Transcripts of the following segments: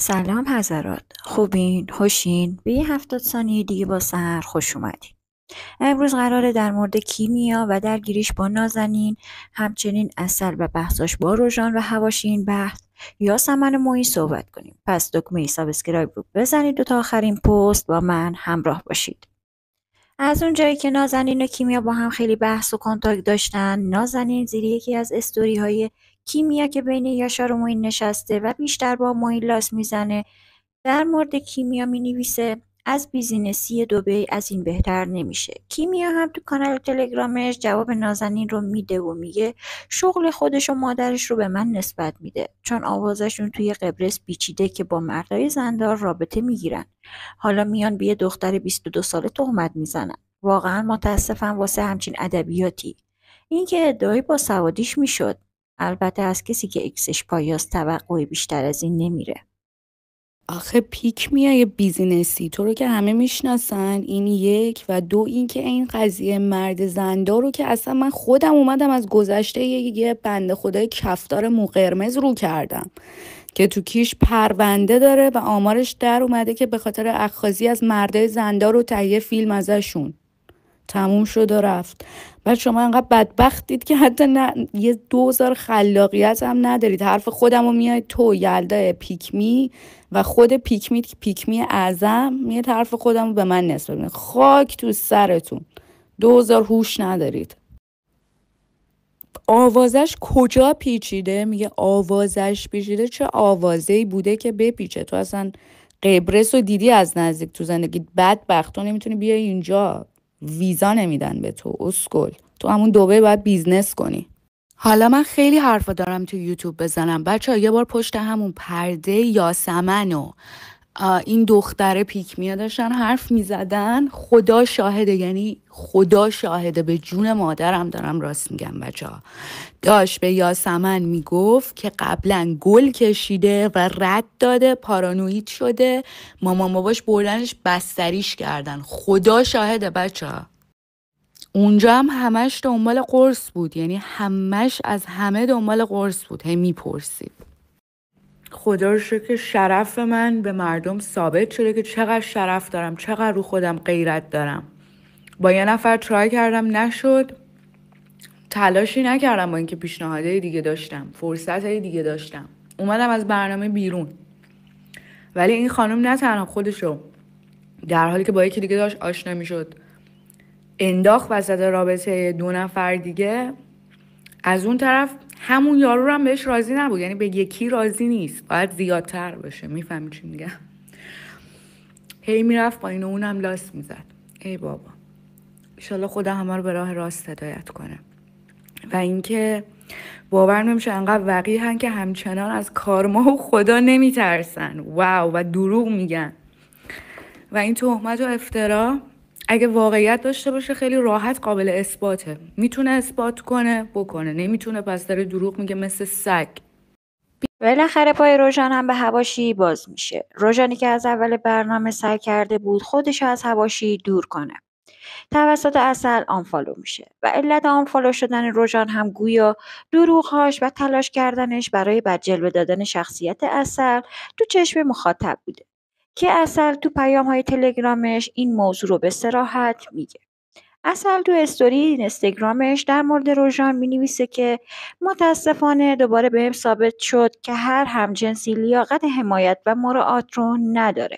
سلام حضرات، خوبین؟ خوشین؟ به یه 70 ثانیه دیگه با سحر خوش اومدین. امروز قراره در مورد کیمیا و درگیریش با نازنین، همچنین عسل و بحثاش با روژان و حواشی بحث یاسمن مویی صحبت کنیم. پس دکمه سابسکرایب رو بزنید و تا آخرین پست با من همراه باشید. از اونجایی که نازنین و کیمیا با هم خیلی بحث و کنتاک داشتن، نازنین زیر یکی از استوری های کیمیا که بین یاشار و معین نشسته و بیشتر با معین لاس میزنه، در مورد کیمیا مینویسه از بیزینسی دبی از این بهتر نمیشه. کیمیا هم تو کانال تلگرامش جواب نازنین رو میده و میگه شغل خودش و مادرش رو به من نسبت میده، چون آوازشون توی قبرس پیچیده که با مردای زندار رابطه میگیرن. حالا میان به یه دختر 22 ساله تهمت میزنن. واقعا متاسفم واسه همچین ادبیاتی. این که ادعای باسوادیش میشد. البته از کسی که ایکسش پایاست توقعی بیشتر از این نمیره. آخه پیک میای بیزینسی تو رو که همه میشناسن، این یک. و دو این که این قضیه مرد زندار رو که اصلا من خودم اومدم از گذشته یه بنده خدای کفتار مو قرمز رو کردم که تو کیش پرونده داره و آمارش در اومده که به خاطر اخاذی از مرده زندار و تهیه فیلم ازشون تموم شد و رفت. بعد شما انقدر بدبختید که حتی نه یه دوزار خلاقیت هم ندارید. حرف خودم رو میاد تو یلدا پیکمی و خود پیکمی اعظم میاد حرف خودم رو به من نسبت میده. خاک تو سرتون، دوزار هوش ندارید. آوازش کجا پیچیده؟ میگه آوازش پیچیده. چه آوازه‌ای بوده که بپیچه؟ تو اصلا قبرس رو دیدی از نزدیک تو زندگی؟ بدبخت تو نمیتونی بیای اینجا، ویزا نمیدن به تو اسکل. تو همون دبی باید بیزنس کنی. حالا من خیلی حرفا دارم تو یوتیوب بزنم. بچه‌ها یه بار پشت همون پرده یاسمن و این دختره پیکمیا داشتن حرف میزدن. خدا شاهده، یعنی خدا شاهده، به جون مادرم دارم راست میگم بچه‌ها. داشت به یاسمن میگفت که قبلا گل کشیده و رد داده، پارانوید شده، مامان باباش بردنش بستریش کردن. خدا شاهده بچه‌ها. اونجا هم همش دنبال قرص بود، یعنی همش از همه دنبال قرص بود. هی میپرسید. خدا رو شکر که شرف من به مردم ثابت شده که چقدر شرف دارم، چقدر رو خودم غیرت دارم. با یه نفر ترای کردم نشد، تلاشی نکردم، با اینکه پیشنهادهای دیگه داشتم، فرصتهای دیگه داشتم، اومدم از برنامه بیرون. ولی این خانم نه تنها خودشو در حالی که با یکی دیگه داشت آشنا میشد انداخت وسط رابطه دو نفر دیگه، از اون طرف همون یارو هم بهش راضی نبود. یعنی به یکی راضی نیست، باید زیادتر باشه. میفهمی چی میگم؟ هی میرفت با این و اونم لاس میزد. ای بابا، انشالله خدا همه رو به راه راست هدایت کنه. و اینکه باور نمیشه انقدر وقیحن که همچنان از کارما و خدا نمیترسن. واو. و دروغ میگن. و این تهمت و افترا اگه واقعیت داشته باشه خیلی راحت قابل اثباته. میتونه اثبات کنه بکنه، نمیتونه پس داره دروغ میگه مثل سگ. بالاخره پای روژان هم به حواشی باز میشه. روژانی که از اول برنامه سعی کرده بود خودش از حواشی دور کنه، توسط عسل آنفالو میشه و علت آنفالو شدن روژان هم گویا دروغهاش و تلاش کردنش برای بدجلوه دادن شخصیت عسل تو چشم مخاطب بوده که عسل تو پیام‌های تلگرامش این موضوع رو به صراحت میگه. عسل تو استوری اینستاگرامش در مورد روژان مینویسه که متاسفانه دوباره بهم ثابت شد که هر همجنسی لیاقت حمایت و مراعات رو نداره.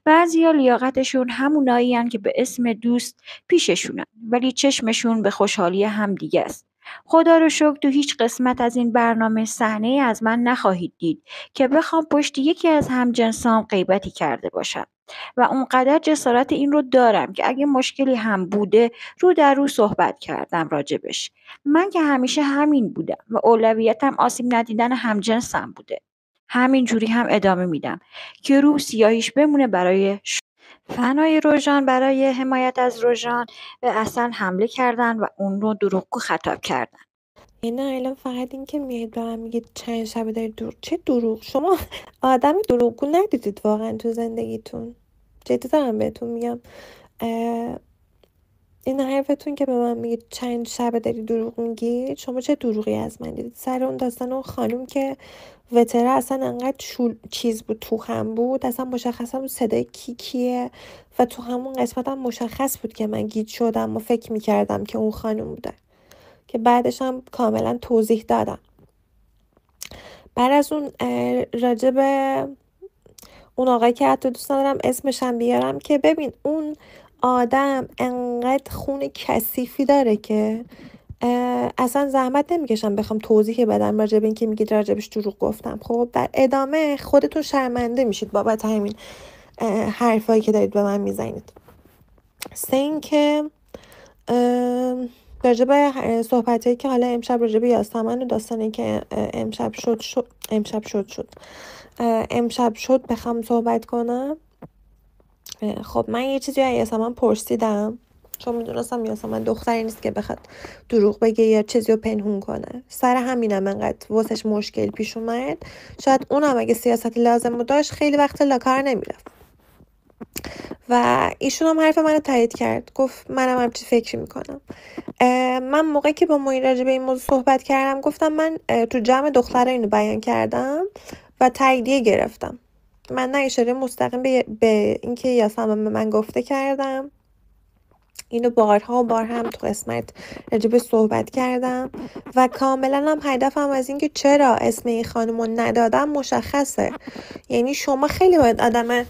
بعضیا لیاقتشون همونایین که به اسم دوست پیششونن، ولی چشمشون به خوشحالی همدیگه است. خدا رو شکر تو هیچ قسمت از این برنامه صحنه از من نخواهید دید که بخوام پشت یکی از همجنسام غیبتی کرده باشم و اونقدر جسارت این رو دارم که اگه مشکلی هم بوده رو در رو صحبت کردم راجبش. من که همیشه همین بودم و اولویتم آسیب ندیدن همجنسم بوده. همین جوری هم ادامه میدم که رو سیاهیش بمونه برای فنای روژان. برای حمایت از روژان به عسل حمله کردن و اون رو دروغگو خطاب کردن. نه الان فقط این که میاد به من میگید چند شبه داری چه دروغ؟ شما آدم دروغگو ندیدید واقعا تو زندگیتون؟ جدی دارم بهتون میگم. این حرفتون که به من میگید چند شبه داری دروغ میگی، شما چه دروغی از من دیدید؟ سر اون داستان اون خانوم که وتره اصلا انقدر چیز بود، تو هم بود، اصلا مشخص بود صدای کیه و تو همون قسمت هم مشخص بود که من گیج شدم و فکر میکردم که اون خانوم بوده، که بعدش هم کاملا توضیح دادم. بعد از اون راجب اون آقای که حتی دوست ندارم اسمشم بیارم، که ببین اون آدم انقدر خون کثیفی داره که اصلا زحمت نمیکشم بخوام توضیح بدم راجب این که میگید راجبش دروغ گفتم. خب در ادامه خودتون شرمنده میشید بابت همین حرفایی که دارید به من میزنید. سه این که راجب صحبتایی که حالا امشب راجب یاسمن و داستانی که امشب شد بخوام صحبت کنم. خب من یه چیزی از یاسمن پرسیدم، چون میدونستم یاسمن دختری نیست که بخواد دروغ بگه یا چیزی رو پنهون کنه. سر همینم انقدر واسش مشکل پیش اومد. شاید اونم اگه سیاست لازم رو داشت خیلی وقت لاکار نمیرفت. و ایشون هم حرف منو تایید کرد، گفت منم همچی فکری میکنم. من موقعی که با موین راجع به این موضوع صحبت کردم گفتم من تو جمع دخترها اینو بیان کردم و تاییدیه گرفتم. من نه اشاره مستقیم به اینکه یاسمن به من گفته کردم، اینو بارها هم تو قسمت راجع صحبت کردم و کاملا هم هدفم از اینکه چرا اسم این خانومو ندادم مشخصه. یعنی شما خیلی باید آدم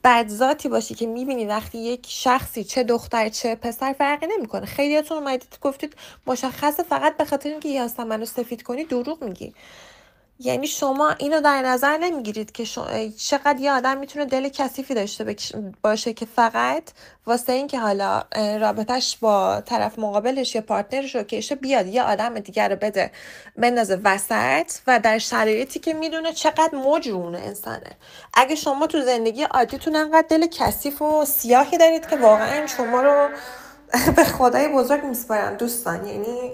بدذاتی باشی که میبینی وقتی یک شخصی چه دختر چه پسر فرقی نمیکنه، خیلیاتون اومدید گفتید مشخصه فقط به خاطر اینکه یاسمن رو سفید کنی دروغ میگی. یعنی شما اینو در نظر نمیگیرید که چقدر یه آدم میتونه دل کثیفی داشته باشه که فقط واسه این که حالا رابطش با طرف مقابلش یا پارتنرش رو کشه بیاد یه آدم دیگر رو بده بندازه وسط و در شرایطی که میدونه چقدر مجرونه انسانه. اگه شما تو زندگی عادیتون انقدر دل کثیف و سیاهی دارید که واقعا شما رو به خدای بزرگ میسپارم دوستان. یعنی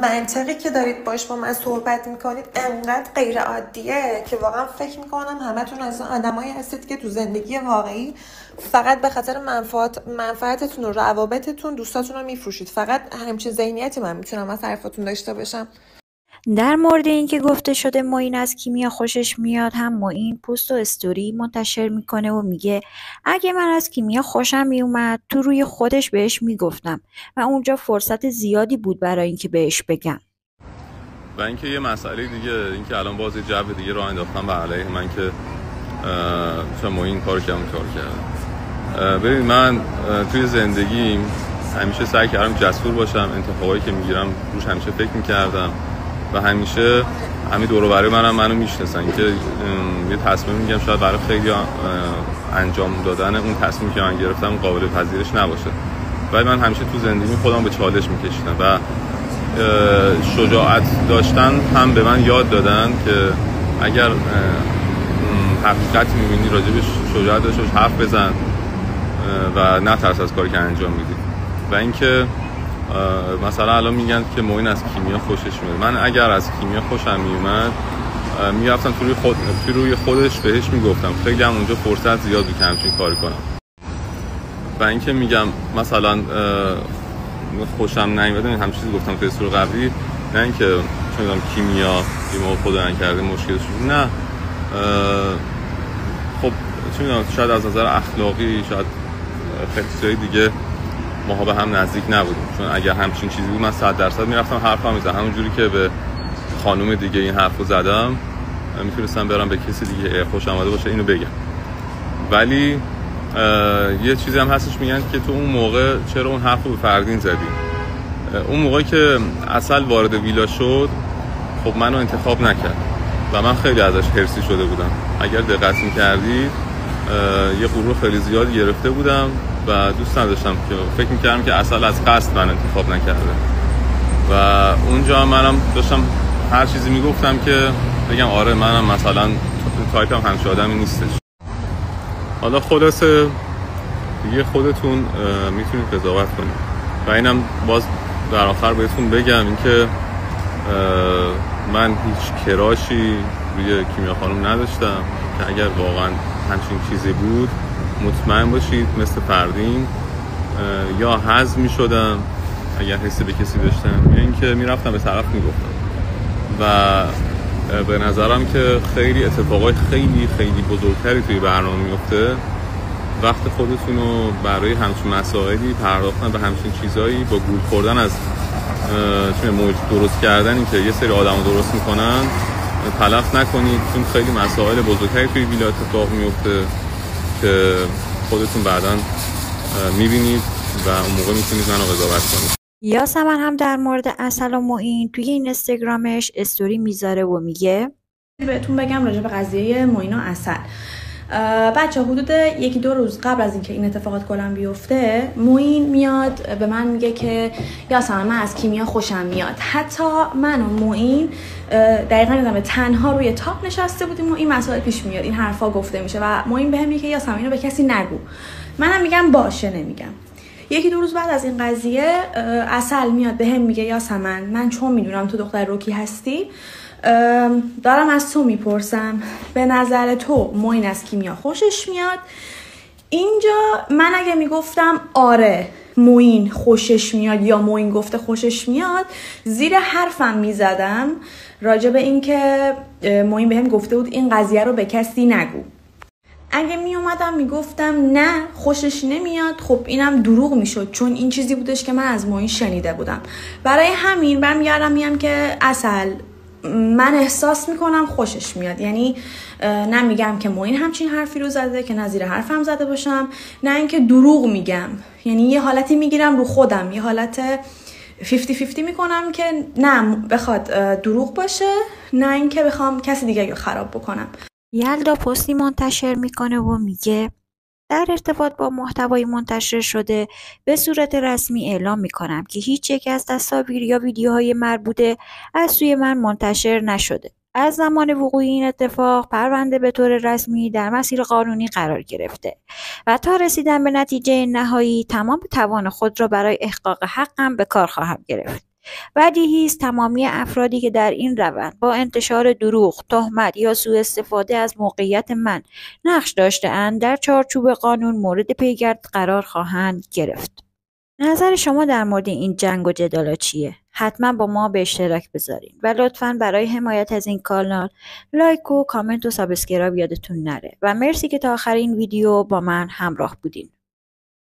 منطقی که دارید باش با من صحبت میکنید انقدر غیر عادیه که واقعا فکر میکنم همتون از آدمایی هستید که تو زندگی واقعی فقط به خاطر منفعتتون و روابطتون دوستاتون رو میفروشید. فقط همچین ذهنیتی من میتونم از حرفاتون داشته باشم. در مورد اینکه گفته شده معین از کیمیا خوشش میاد، هم معین پست و استوری منتشر میکنه و میگه اگه من از کیمیا خوشم میومد تو روی خودش بهش میگفتم و اونجا فرصت زیادی بود برای اینکه بهش بگم. و اینکه یه مسئله دیگه، اینکه الان باز یه جو دیگه راه انداختم به علیه من که چه معین کار کردم کار کردم. ببین من توی زندگیم همیشه سعی کردم جسور باشم، انتخابایی که میگیرم روش همیشه فکر میکردم و همیشه همین دور و بر منو میشناسن که یه تصمیم میگم شاید برای خیلی انجام دادن اون تصمیمی که من گرفتم قابل پذیرش نباشه، ولی من همیشه تو زندگی خودم به چالش میکشیدم و شجاعت داشتن هم به من یاد دادن که اگر حقیقتی میبینی راجبش شجاعت داشت حرف بزن و نترس از کاری که انجام میدی. و اینکه مثلا الان میگن که معین از کیمیا خوشش میاد. من اگر از کیمیا خوشم میومد میرفتم توی روی خودش بهش میگفتم. خیلی هم اونجا فرصت زیاد بود که همچین کاری کنم. و اینکه میگم مثلا خوشم نمیاد همین چیزی گفتم توی سور قبلی، نه اینکه چون میگم کیمیا یه موقع خدا نکرده مشکلش، نه خب چون میگم شاید از نظر اخلاقی شاید خیلی چیزای دیگه ماها به هم نزدیک نبودیم، چون اگر همچین چیزی بود من 100% میرفتم حرفم میزدم، همون جوری که به خانم دیگه این حرفو زدم میتونستم برم به کسی دیگه خوش آمده باشه اینو بگم. ولی یه چیزی هم هستش میگن که تو اون موقع چرا اون حرفو به فردین زدی. اون موقعی که اصل وارد ویلا شد خب منو انتخاب نکرد و من خیلی ازش حرصی شده بودم. اگر دقت می‌کردید یه غرور خیلی زیاد گرفته بودم و دوست نداشتم که فکر می‌کردم که اصل از قصد من انتخاب نکرده و اونجا منم داشتم هر چیزی میگفتم که بگم آره منم مثلا تایپم همچین آدمی نیستش. حالا خلاصه دیگه خودتون میتونید قضاوت کنید. و اینم باز در آخر بهتون بگم اینکه من هیچ کراشی روی کیمیا خانم نداشتم که اگر واقعا همچین چیزی بود مطمئن باشید مثل فردین یا حزم میشدم اگر حسی به کسی داشتم، یا اینکه میرفتم به طرف میگفتم. و به نظرم که خیلی اتفاقای خیلی خیلی بزرگتری توی برنامه میفته وقت خودتون رو برای همچین مسائلی پرداختن به همچین چیزایی با گول خوردن از موج درست کردن که یه سری آدم درست میکنن تلف نکنید، چون خیلی مسائل بزرگتری توی ویلا اتفاق میفته که خودتون بعداً میبینید و اون موقع میتونید منو قضاوت کنید. یاسمن هم در مورد عسل و معین توی این اینستاگرامش استوری میذاره و میگه بهتون بگم راجع به قضیه معین و عسل. بچه حدود 1-2 روز قبل از اینکه این اتفاقات کلا بیفته، معین میاد به من میگه که یاسمن من از کیمیا خوشم میاد. حتی من و معین دقیقاً یادمه تنها روی تاپ نشسته بودیم و این مسائل پیش میاد، این حرفا گفته میشه و معین بهم میگه که یاسمن اینو به کسی نگو. منم میگم باشه نمیگم. 1-2 روز بعد از این قضیه عسل میاد بهم میگه یاسمن من چون میدونم تو دختر روکی هستی دارم از تو میپرسم، به نظر تو معین از کیمیا خوشش میاد؟ اینجا من اگه میگفتم آره معین خوشش میاد یا معین گفته خوشش میاد، زیر حرفم میزدم راجع به این که معین بهم گفته بود این قضیه رو به کسی نگو. اگه می اومدم میگفتم نه خوشش نمیاد، خب اینم دروغ میشد، چون این چیزی بودش که من از معین شنیده بودم. برای همین برمیگردم میگم که عسل من احساس میکنم خوشش میاد، یعنی نه میگم که معین همچین حرفی رو زده که نظیر حرفم زده باشم، نه اینکه دروغ میگم، یعنی یه حالتی میگیرم رو خودم، یه حالت 50-50 میکنم که نه بخواد دروغ باشه، نه اینکه بخوام کسی دیگه رو خراب بکنم. یلدا پستی منتشر میکنه و میگه در ارتباط با محتوای منتشر شده به صورت رسمی اعلام میکنم که هیچ یک از تصاویر یا ویدیوهای مربوطه از سوی من منتشر نشده. از زمان وقوع این اتفاق پرونده به طور رسمی در مسیر قانونی قرار گرفته و تا رسیدن به نتیجه نهایی تمام توان خود را برای احقاق حقم به کار خواهم گرفت. بدیهی است تمامی افرادی که در این روند با انتشار دروغ، تهمت یا سوء استفاده از موقعیت من نقش داشته‌اند در چارچوب قانون مورد پیگرد قرار خواهند گرفت. نظر شما در مورد این جنگ و جدالا چیه؟ حتما با ما به اشتراک بذارین و لطفاً برای حمایت از این کانال لایک و کامنت و سابسکرایب یادتون نره و مرسی که تا آخر این ویدیو با من همراه بودین.